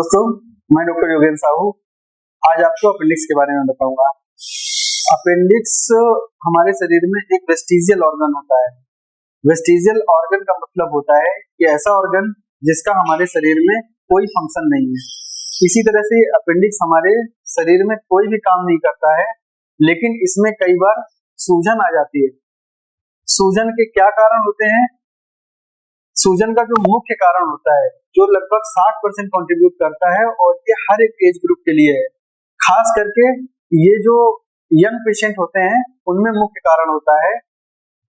दोस्तों, मैं डॉक्टर योगेंद्र साहू आज आपको अपेंडिक्स के बारे में बताऊंगा। अपेंडिक्स हमारे शरीर में एक वेस्टिजियल ऑर्गन होता है। वेस्टिजियल ऑर्गन का मतलब होता है कि ऐसा ऑर्गन जिसका हमारे शरीर में कोई फंक्शन नहीं है। इसी तरह से अपेंडिक्स हमारे शरीर में कोई भी काम नहीं करता है, लेकिन इसमें कई बार सूजन आ जाती है। सूजन के क्या कारण होते हैं? सूजन का जो मुख्य कारण होता है, जो लगभग 60% कंट्रीब्यूट करता है, और ये हर एक एज ग्रुप के लिए है। खास करके ये जो यंग पेशेंट होते हैं उनमें मुख्य कारण होता है।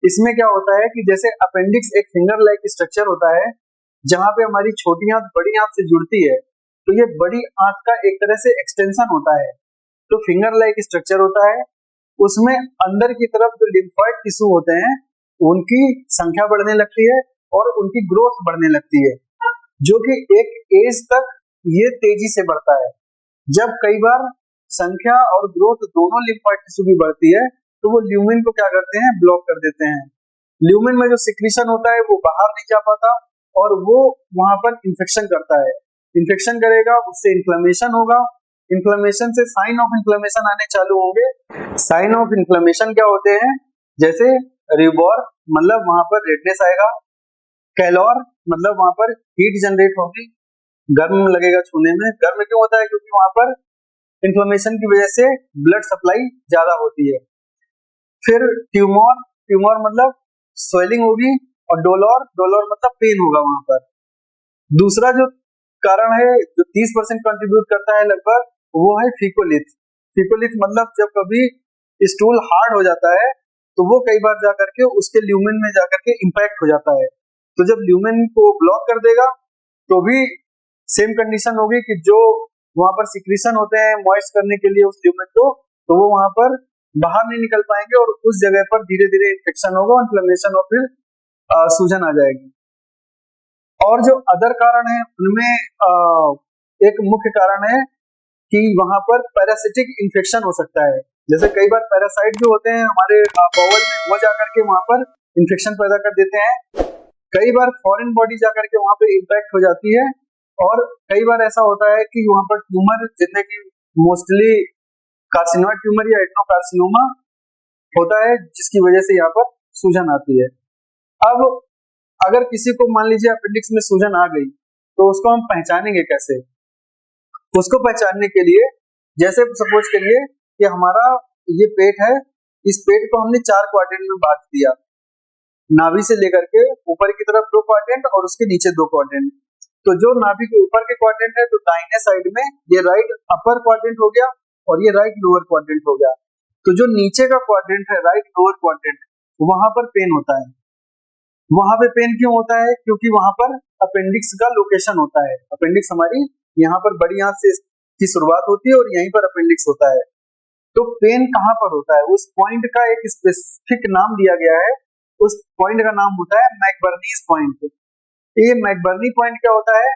इसमें क्या होता है कि जैसे अपेंडिक्स एक फिंगर लाइक स्ट्रक्चर होता है, जहां पे हमारी छोटी आंत बड़ी आंत से जुड़ती है, तो ये बड़ी आंत का एक तरह से एक्सटेंशन होता है। तो फिंगर लाइक स्ट्रक्चर होता है, उसमें अंदर की तरफ जो लिम्फोइड टिश्यू होते हैं उनकी संख्या बढ़ने लगती है और उनकी ग्रोथ बढ़ने लगती है, जो कि एक एज तक ये तेजी से बढ़ता है। जब कई बार संख्या और ग्रोथ दोनों लिम्फोइड टिश्यू की बढ़ती है, तो वो ल्यूमेन को क्या करते हैं? ब्लॉक कर देते हैं। ल्यूमेन में जो सिक्रीशन होता है वो बाहर नहीं जा पाता और वो वहां पर इंफेक्शन करता है। इंफेक्शन करेगा, उससे इन्फ्लेमेशन होगा। इन्फ्लेमेशन से साइन ऑफ इन्फ्लेमेशन आने चालू होंगे। साइन ऑफ इन्फ्लेमेशन क्या होते हैं? जैसे रिबॉर मतलब वहां पर रेडनेस आएगा, कैलोर मतलब वहां पर हीट जनरेट होगी, गर्म लगेगा छूने में। गर्म क्यों होता है? क्योंकि वहां पर इन्फ्लेमेशन की वजह से ब्लड सप्लाई ज्यादा होती है। फिर ट्यूमर, ट्यूमर मतलब स्वेलिंग होगी, और डोलोर, डोलोर मतलब पेन होगा वहां पर। दूसरा जो कारण है जो 30% कंट्रीब्यूट करता है लगभग, वो है फीकोलिथ। फीकोलिथ मतलब जब कभी स्टूल हार्ड हो जाता है तो वो कई बार जाकर के उसके ल्यूमेन में जाकर के इम्पैक्ट हो जाता है। तो जब ल्यूमेन को ब्लॉक कर देगा तो भी सेम कंडीशन होगी कि जो वहां पर सिक्रीशन होते हैं मॉइस्ट करने के लिए उस ल्यूमेन को, तो वो वहां पर बाहर नहीं निकल पाएंगे और उस जगह पर धीरे धीरे इन्फेक्शन होगा, इन्फ्लेमेशन और फिर सूजन आ जाएगी। और जो अदर कारण है उनमें एक मुख्य कारण है कि वहां पर पैरासिटिक इन्फेक्शन हो सकता है। जैसे कई बार पैरासाइट जो होते हैं हमारे बाउल में, वो जाकर के वहां पर इन्फेक्शन पैदा कर देते हैं। कई बार फॉरेन बॉडी जाकर के वहां पे इम्पैक्ट हो जाती है, और कई बार ऐसा होता है कि वहां पर ट्यूमर, जिनमें कि मोस्टली कार्सिनोइड ट्यूमर या एड्नोकार्सिनोमा होता है, जिसकी वजह से यहाँ पर सूजन आती है। अब अगर किसी को मान लीजिए अपेंडिक्स में सूजन आ गई, तो उसको हम पहचानेंगे कैसे? उसको पहचानने के लिए जैसे सपोज करिए कि हमारा ये पेट है, इस पेट को हमने 4 क्वाड्रेंट में बांट दिया, नाभि से लेकर के ऊपर की तरफ 2 क्वाड्रेंट और उसके नीचे 2 क्वाड्रेंट। तो जो नाभि के ऊपर के क्वाड्रेंट है, तो दाहिने साइड में ये राइट अपर क्वाड्रेंट हो गया और ये राइट लोअर क्वाड्रेंट हो गया। तो जो नीचे का क्वाड्रेंट है, राइट लोअर क्वाड्रेंट, वहां पर पेन होता है। वहां पे पेन क्यों होता है? क्योंकि वहां पर अपेंडिक्स का लोकेशन होता है। अपेंडिक्स हमारी यहाँ पर बड़ी आंत से की शुरुआत होती है और यहीं पर अपेंडिक्स होता है। तो पेन कहाँ पर होता है? उस पॉइंट का एक स्पेसिफिक नाम दिया गया है। उस पॉइंट का नाम होता है मैकबर्नीज पॉइंट। ये मैकबर्नी पॉइंट क्या होता है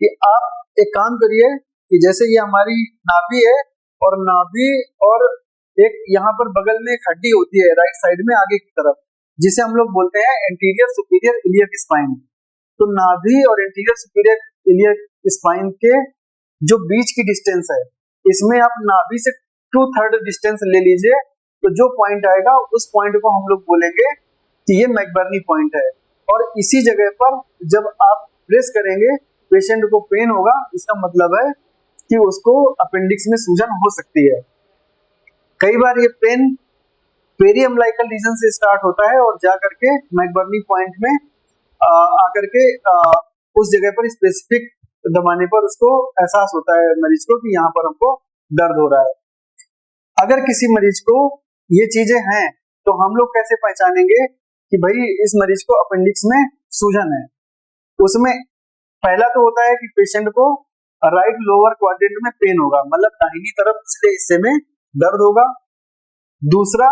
कि आप एक काम करिए कि जैसे ये हमारी नाभि है, और नाभि और एक यहाँ पर बगल में एक हड्डी होती है राइट साइड में आगे की तरफ, जिसे हम लोग बोलते हैं एंटीरियर सुपीरियर इलियक स्पाइन। तो नाभि और एंटीरियर सुपीरियर इलियक स्पाइन के जो बीच की डिस्टेंस है, इसमें आप नाभि से 2/3 डिस्टेंस ले लीजिए, तो जो पॉइंट आएगा उस पॉइंट को हम लोग बोलेंगे कि ये मैकबर्नी पॉइंट है। और इसी जगह पर जब आप प्रेस करेंगे, पेशेंट को पेन होगा, इसका मतलब है कि उसको अपेंडिक्स में सूजन हो सकती है। कई बार ये पेन पेरिअम्बिलिकल रीजन से स्टार्ट होता है और जा करके मैकबर्नी पॉइंट में आकर के उस जगह पर स्पेसिफिक दबाने पर उसको एहसास होता है मरीज को कि यहाँ पर हमको दर्द हो रहा है। अगर किसी मरीज को ये चीजें हैं, तो हम लोग कैसे पहचानेंगे कि भाई इस मरीज को अपेंडिक्स में सूजन है? उसमें पहला तो होता है कि पेशेंट को राइट लोअर क्वाड्रेंट में पेन होगा, मतलब दाहिनी तरफ पिछले हिस्से में दर्द होगा। दूसरा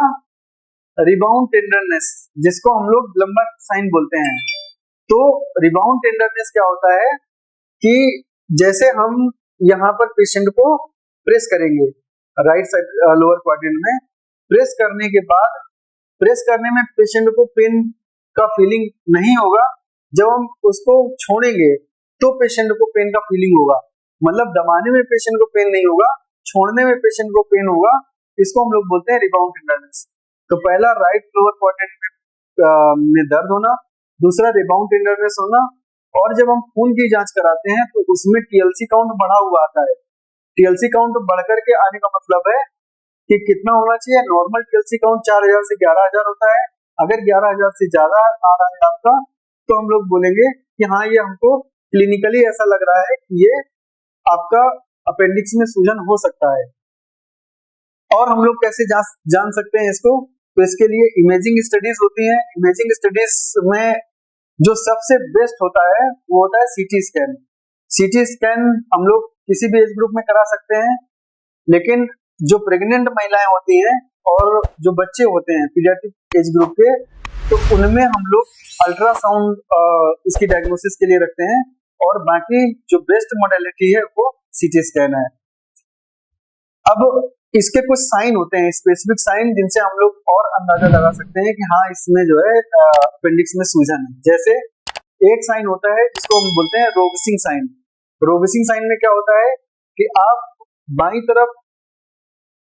रिबाउंड टेंडरनेस, जिसको हम लोग लंबर साइन बोलते हैं। तो रिबाउंड टेंडरनेस क्या होता है कि जैसे हम यहाँ पर पेशेंट को प्रेस करेंगे राइट साइड लोअर क्वाड्रेंट में, प्रेस करने के बाद प्रेस करने में पेशेंट को पेन का फीलिंग नहीं होगा। जब हम उसको छोड़ेंगे तो पेशेंट को पेन का फीलिंग होगा। मतलब दबाने में पेशेंट को पेन नहीं होगा, छोड़ने में पेशेंट को पेन होगा, इसको हम लोग बोलते हैं रिबाउंड टेंडरनेस। तो पहला राइट लोअर क्वाड्रेंट में दर्द होना, दूसरा रिबाउंड टेंडरनेस होना, और जब हम खून की जांच कराते हैं तो उसमें टीएलसी काउंट बढ़ा हुआ आता है। टीएलसी काउंट बढ़ करके आने का मतलब है कि कितना होना चाहिए, नॉर्मल टीएलसी काउंट 4000 से 11000 होता है। अगर 11000 से ज्यादा आ रहा है आपका तो हम लोग बोलेंगे कि हाँ ये हमको क्लिनिकली ऐसा लग रहा है कि ये आपका अपेंडिक्स में सूजन हो सकता है। और हम लोग कैसे जान सकते हैं इसको, तो इसके लिए इमेजिंग स्टडीज होती हैं। इमेजिंग स्टडीज में जो सबसे बेस्ट होता है वो होता है सीटी स्कैन। सीटी स्कैन हम लोग किसी भी एज ग्रुप में करा सकते हैं, लेकिन जो प्रेग्नेंट महिलाएं होती हैं और जो बच्चे होते हैं पीडियाट्रिक एज ग्रुप के, तो उनमें हम लोग अल्ट्रासाउंड इसकी डायग्नोसिस के लिए रखते हैं, और बाकी जो बेस्ट मॉडलिटी है वो सीटी स्कैन है। अब इसके कुछ साइन होते हैं, स्पेसिफिक साइन, जिनसे हम लोग और अंदाजा लगा सकते हैं कि हाँ इसमें जो है अपेंडिक्स में सूजन है। जैसे एक साइन होता है जिसको हम बोलते हैं रोबसिंग साइन। रोबसिंग साइन में क्या होता है कि आप बाईं तरफ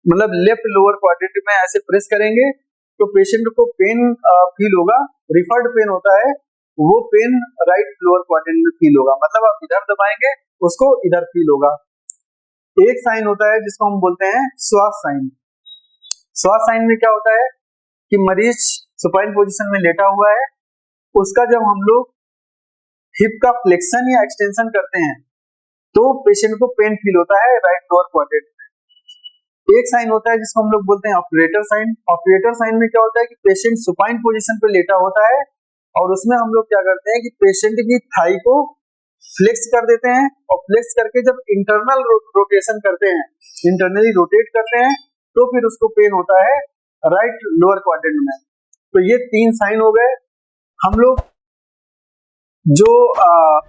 मतलब लेफ्ट लोअर क्वाड्रेंट में ऐसे प्रेस करेंगे तो पेशेंट को पेन फील होगा, रिफर्ड पेन होता है, वो पेन राइट लोअर क्वाड्रेंट में फील होगा, मतलब आप इधर दबाएंगे उसको इधर फील होगा। एक साइन होता है जिसको हम बोलते हैं श्वास साइन। श्वास साइन में क्या होता है कि मरीज सुपाइन पोजीशन में लेटा हुआ है, उसका जब हम लोग हिप का फ्लेक्शन या एक्सटेंशन करते हैं तो पेशेंट को पेन फील होता है राइट लोअर क्वाड्रेंट में। एक साइन होता है जिसको हम लोग बोलते हैं ऑपरेटर साइन। ऑपरेटर साइन में क्या होता है कि पेशेंट सुपाइन पोजीशन पे लेटा होता है और उसमें हम लोग क्या करते हैं कि पेशेंट की थाई को फ्लेक्स कर देते हैं, और फ्लेक्स करके जब इंटरनल रोटेशन करते हैं, इंटरनली रोटेट करते हैं, तो फिर उसको पेन होता है राइट लोअर क्वाड्रेंट में। तो ये 3 साइन हो गए। हम लोग जो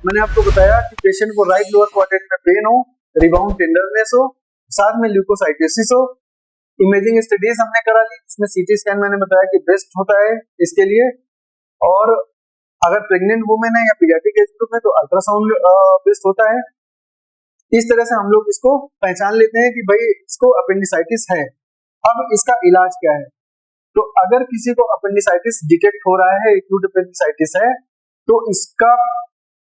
मैंने आपको बताया कि पेशेंट को राइट लोअर क्वाड्रेंट में पेन हो, रिबाउंड टेंडरनेस हो, साथ में ल्यूकोसाइटोसिस हो। इमेजिंग स्टडीज हमने करा ली, इसमें सीटी स्कैन मैंने बताया कि बेस्ट होता है इसके लिए, और अगर प्रेग्नेंट वुमेन है या पीडियाट्रिक एज ग्रुप में तो अल्ट्रासाउंड बेस्ट होता है। इस तरह से हम लोग इसको पहचान लेते हैं कि भाई इसको अपेंडिसाइटिस है। अब इसका इलाज क्या है, तो अगर किसी को अपेंडिसाइटिस डिटेक्ट हो रहा है, एक्यूट अपेंडिसाइटिस है, तो इसका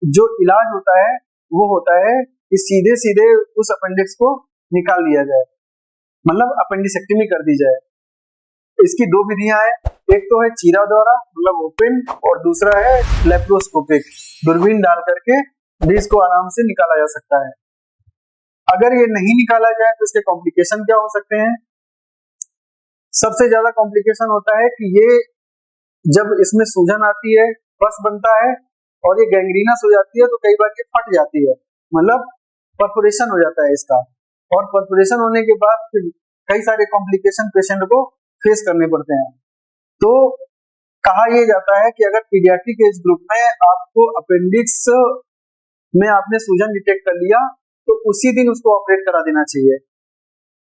जो इलाज होता है वो होता है कि सीधे सीधे उस अपेंडिक्स को निकाल लिया जाए, मतलब अपेंडिसेक्टमी कर दी जाए। इसकी 2 विधियां हैं, एक तो है चीरा द्वारा मतलब ओपन, और दूसरा है लेप्रोस्कोपिक, दूरबीन डाल करके भी इसको आराम से निकाला जा सकता है। अगर ये नहीं निकाला जाए तो इसके कॉम्प्लिकेशन क्या हो सकते हैं। सबसे ज्यादा कॉम्प्लिकेशन होता है कि ये जब इसमें सूजन आती है, पस बनता है और ये गैंग्रीनस हो जाती है, तो कई बार ये फट जाती है, मतलब परफोरेशन हो जाता है इसका, और परफोरेशन होने के बाद फिर कई सारे कॉम्प्लिकेशन पेशेंट को फेस करने पड़ते हैं। तो कहा यह जाता है कि अगर पीडियाट्रिक एज ग्रुप में आपको अपेंडिक्स में आपने सूजन डिटेक्ट कर लिया तो उसी दिन उसको ऑपरेट करा देना चाहिए।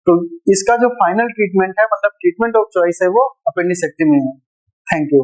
तो इसका जो फाइनल ट्रीटमेंट है, मतलब ट्रीटमेंट ऑफ चॉइस है, वो अपेंडिसेक्टमी है। Thank you.